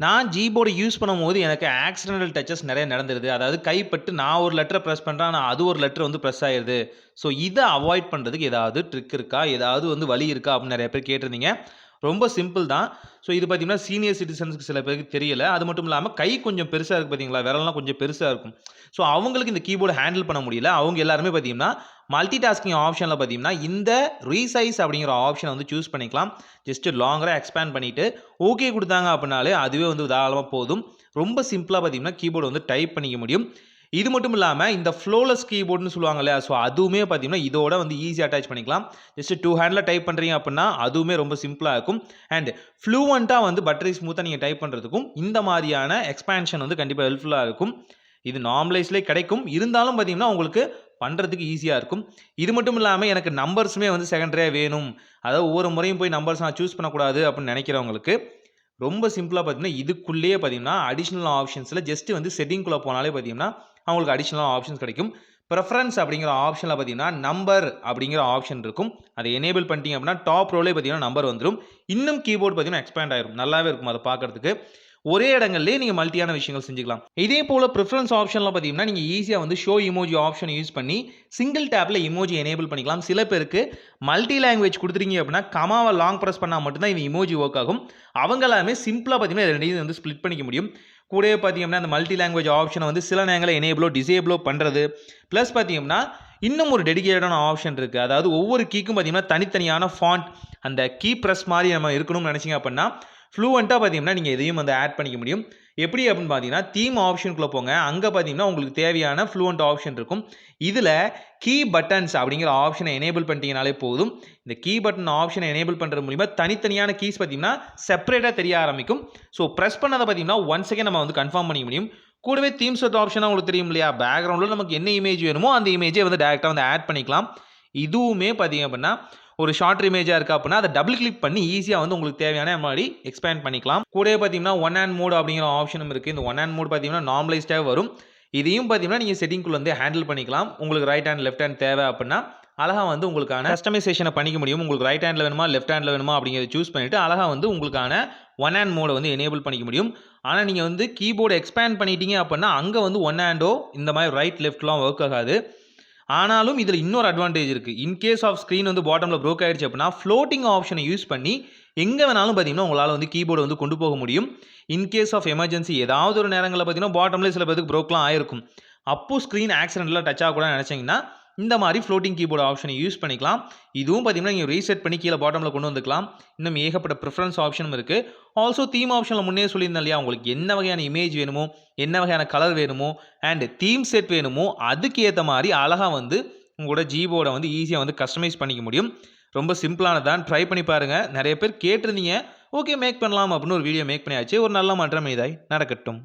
நான் ஜீபோர்டு யூஸ் பண்ணும்போது எனக்கு ஆக்சிடென்டல் டச்சஸ் நெறைய நடந்துருது. அதாவது கைப்பட்டு நான் ஒரு லெட்டர பிரஸ் பண்றேன். ஆனா அது ஒரு லெட்டர் வந்து பிரஸ் ஆயிருது. ஸோ இத அவாய்ட் பண்றதுக்கு ஏதாவது ட்ரிக் இருக்கா? ஏதாவது வந்து வழி இருக்கா? அப்படின்னு நெறைய பேர் கேட்டிருந்தீங்க. ரொம்ப சிம்பிள் தான். ஸோ இது பார்த்தீங்கன்னா, சீனியர் சிட்டிசன்ஸ்க்கு சில பேருக்கு தெரியல. அது மட்டும் இல்லாம கை கொஞ்சம் பெருசா இருக்கு பார்த்தீங்களா? விரல்லாம் கொஞ்சம் பெருசா இருக்கும். ஸோ அவங்களுக்கு இந்த கீபோர்ட ஹேண்டில் பண்ண முடியல. அவங்க எல்லாருமே பார்த்தீங்கன்னா, மல்டி டாஸ்கிங் ஆப்ஷன்ல பார்த்தீங்கன்னா, இந்த ரீசைஸ் அப்படிங்கிற ஆப்ஷன வந்து சூஸ் பண்ணிக்கலாம். ஜஸ்ட் லாங்கரா எக்ஸ்பேண்ட் பண்ணிட்டு, ஓகே குடுத்தாங்க அப்படின்னாலே, அதுவே வந்து தாராளமா போதும். ரொம்ப சிம்பிளா பார்த்தீங்கன்னா, கீபோர்ட வந்து டைப் பண்ணிக்க முடியும். இது மட்டும் இல்லாம, இந்த ஃப்ளோலெஸ் கீபோர்டுன்னு சொல்லுவாங்க இல்லையா? ஸோ அதுவுமே பார்த்தீங்கன்னா, இதோட வந்து ஈஸியா அட்டாச் பண்ணிக்கலாம். ஜஸ்ட் 2 ஹேண்ட்ல டைப் பண்றீங்க அப்படின்னா, அதுவுமே ரொம்ப சிம்பிளா இருக்கும். அண்ட் ஃப்ளூவன்ட்டா வந்து பட்டரி ஸ்மூத்தா நீங்க டைப் பண்றதுக்கும், இந்த மாரியான எக்ஸ்பேன்ஷன் வந்து கண்டிப்பா ஹெல்ப்ஃபுல்லா இருக்கும். இது நார்மலைஸ்லயே கிடைக்கும். இருந்தாலும் பார்த்தீங்கன்னா, உங்களுக்கு பண்றதுக்கு ஈஸியா இருக்கும். இது மட்டும் இல்லாம எனக்கு நம்பர்ஸுமே வந்து செகண்டரியா வேணும். அதாவது ஒவ்வொரு முறையும் போய் நம்பர்ஸ் நான் சூஸ் பண்ணக்கூடாது அப்படின்னு நெனைக்கிறவங்களுக்கு, ரொம்ப சிம்பிளா பார்த்தீங்கன்னா, இதுக்குள்ளேயே பார்த்தீங்கன்னா, அடிஷனல் ஆப்ஷன்ஸ்ல ஜஸ்ட் வந்து செட்டிங்குள்ள போனாலே பார்த்தீங்கன்னா, அவங்களுக்கு அடிஷனல் ஆப்ஷன்ஸ் கிடைக்கும். பிரெஃபரன்ஸ் அப்படிங்கிற ஆப்ஷன்ல பார்த்தீங்கன்னா, நம்பர் அப்படிங்கிற ஆப்ஷன் இருக்கும். அதை எனேபிள் பண்ணிட்டீங்க அப்படின்னா, டாப் ரோலயே பார்த்தீங்கன்னா, நம்பர் வந்துரும். இன்னும் கீபோர்ட் பார்த்தீங்கன்னா, எக்ஸ்பேண்ட் ஆயிரும். நல்லாவே இருக்கும் அத பார்க்கறதுக்கு. ஒரே இடங்கள்லயே நீங்க மல்டியான விஷயங்கள் செஞ்சுக்கலாம். இதே போல பிரெஃபரன்ஸ் ஆப்ஷன்ல பார்த்தீங்கன்னா, நீங்க ஈஸியா வந்து ஷோ இமோஜி ஆப்ஷன் யூஸ் பண்ணி சிங்கிள் டேப்ல இமோஜி எனேபிள் பண்ணிக்கலாம். சில பேருக்கு மல்டி லாங்குவேஜ் குடுத்துட்டீங்க அப்படின்னா, கமாவ லாங் பிரஸ் பண்ணா மட்டும் தான் இந்த இமோஜி வொர்க் ஆகும். அவங்க எல்லாமே சிம்பிளா பார்த்தீங்கன்னா, 2யும் வந்து ஸ்ப்ளிட் பண்ணிக்க முடியும். கூடவே பார்த்தீங்கன்னா, அந்த மல்டி லாங்குவேஜ் ஆப்ஷன வந்து சில நேரங்கள்ல எனேபிளோ, டிசேபிளோ பண்றது. பிளஸ் பார்த்தீங்கன்னா, இன்னும் ஒரு டெடிகேட்டடான ஆப்ஷன் இருக்கு. அதாவது ஒவ்வொரு கீக்கும் பார்த்தீங்கன்னா, தனித்தனியான ஃபாண்ட் அந்த கீ பிரஸ் மாரி நம்ம இருக்கணும்னு நெனைச்சீங்க அப்படின்னா, ஃப்ளூவன்ட்டா பார்த்தீங்கன்னா, நீங்க இதையும் வந்து ஆட் பண்ணிக்க முடியும். எப்படி அப்படின்னு பார்த்தீங்கன்னா, தீம் ஆப்ஷனுக்குள்ள போங்க. அங்க பார்த்தீங்கன்னா, உங்களுக்கு தேவையான ஃப்ளூவன்ட் ஆப்ஷன் இருக்கும். இதுல கீ பட்டன்ஸ் அப்படிங்கிற ஆப்ஷன எனேபிள் பண்ணிட்டீங்கனாலே போதும். இந்த கீ பட்டன் ஆப்ஷன எனேபிள் பண்றது மூலியமா தனித்தனியான கீஸ் பார்த்தீங்கன்னா, செப்பரேட்டா தெரிய ஆரம்பிக்கும். ஸோ பிரஸ் பண்ணத பார்த்தீங்கன்னா, ஒன்ஸ் அகைன் நம்ம வந்து கன்ஃபார்ம் பண்ணிக்க முடியும். கூடவே தீம் செட் ஆப்ஷனா உங்களுக்கு தெரியும் இல்லையா? பேக்கிரவுண்ட்ல நமக்கு என்ன இமேஜ் வேணுமோ, அந்த இமேஜை வந்து டைரக்ட்டா வந்து ஆட் பண்ணிக்கலாம். இதுவுமே பார்த்தீங்க அப்படின்னா, ஒரு ஷார்ட் இமேஜா இருக்கு அப்படின்னா, அதை டபுள் கிளிக் பண்ணி ஈஸியா வந்து உங்களுக்கு தேவையான மாரி எக்ஸ்பேண்ட் பண்ணிக்கலாம். கூடவே பார்த்தீங்கன்னா, ஒன் ஹேண்ட் மோட் அப்படிங்கிற ஆப்ஷனும் இருக்கு. இந்த ஒன் ஹேண்ட் மோட் பார்த்தீங்கன்னா, நார்மலைஸ்டா வரும். இதையும் பார்த்தீங்கன்னா, நீங்க செட்டிங்குள்ள வந்து ஹேண்டில் பண்ணிக்கலாம். உங்களுக்கு ரைட் ஹேண்ட், லெஃப்ட் ஹேண்ட் தேவை அப்படின்னா, அழகா வந்து உங்களுக்கான கஸ்டமைசேஷன பண்ணிக்க முடியும். உங்களுக்கு ரைட் ஹேண்ட்ல வேணுமா, லெஃப்ட் ஹேண்ட்ல வேணுமா அப்படிங்கிறத சூஸ் பண்ணிட்டு, அழகா வந்து உங்களுக்கான ஒன் ஹேண்ட் மோட வந்து எனேபிள் பண்ணிக்க முடியும். ஆனா, நீங்க வந்து கீபோர்ட எக்ஸ்பேண்ட் பண்ணிட்டீங்க அப்படின்னா, அங்க வந்து ஒன் ஹேண்டோ இந்த மாரி ரைட், லெஃப்ட்லாம் வொர்க் ஆகாது. ஆனாலும் இதில இன்னொரு அட்வான்டேஜ் இருக்கு. இன் கேஸ் ஆஃப் ஸ்க்ரீன் வந்து பாட்டம்ல ப்ரோக் ஆயிடுச்சு அப்படின்னா, ஃப்ளோட்டிங் ஆப்ஷன யூஸ் பண்ணி எங்க வேணாலும் பார்த்தீங்கன்னா, உங்களால வந்து கீபோர்ட வந்து கொண்டு போக முடியும். இன் கேஸ் ஆஃப் எமர்ஜென்சி ஏதாவது ஒரு நேரங்கள்ல பார்த்தீங்கன்னா, பாட்டம்ல சில பேருக்கு ப்ரோக்லாம் ஆயிருக்கும். அப்போ ஸ்க்ரீன் ஆக்சிடென்டலா டச் ஆகக்கூடாதுன்னு நெனைச்சீங்கன்னா, இந்த மாரி ஃப்ளோட்டிங் கீபோர்ட் ஆப்ஷன யூஸ் பண்ணிக்கலாம். இதுவும் பார்த்தீங்கன்னா, நீங்க ரீசெட் பண்ணி கீழ பாட்டம்ல கொண்டு வந்துக்கலாம். இன்னும் ஏகப்பட்ட பிரெஃபரன்ஸ் ஆப்ஷனும் இருக்கு. ஆல்சோ தீம் ஆப்ஷன்ல முன்னயே சொல்லியிருந்தேன் இல்லையா? உங்களுக்கு என்ன வகையான இமேஜ் வேணுமோ, என்ன வகையான கலர் வேணுமோ, அண்ட் தீம் செட் வேணுமோ, அதுக்கு ஏத்த மாரி அழகா வந்து உங்களோட ஜீபோர்ட வந்து ஈஸியா வந்து கஸ்டமைஸ் பண்ணிக்க முடியும். ரொம்ப சிம்பிளானது தான். ட்ரை பண்ணி பாருங்க. நெறைய பேர் கேட்டிருந்தீங்க. ஓகே மேக் பண்ணலாம் அப்படின்னு ஒரு வீடியோ மேக் பண்ணியாச்சு. ஒரு நல்ல மாற்றம் இதாய் நடக்கட்டும்.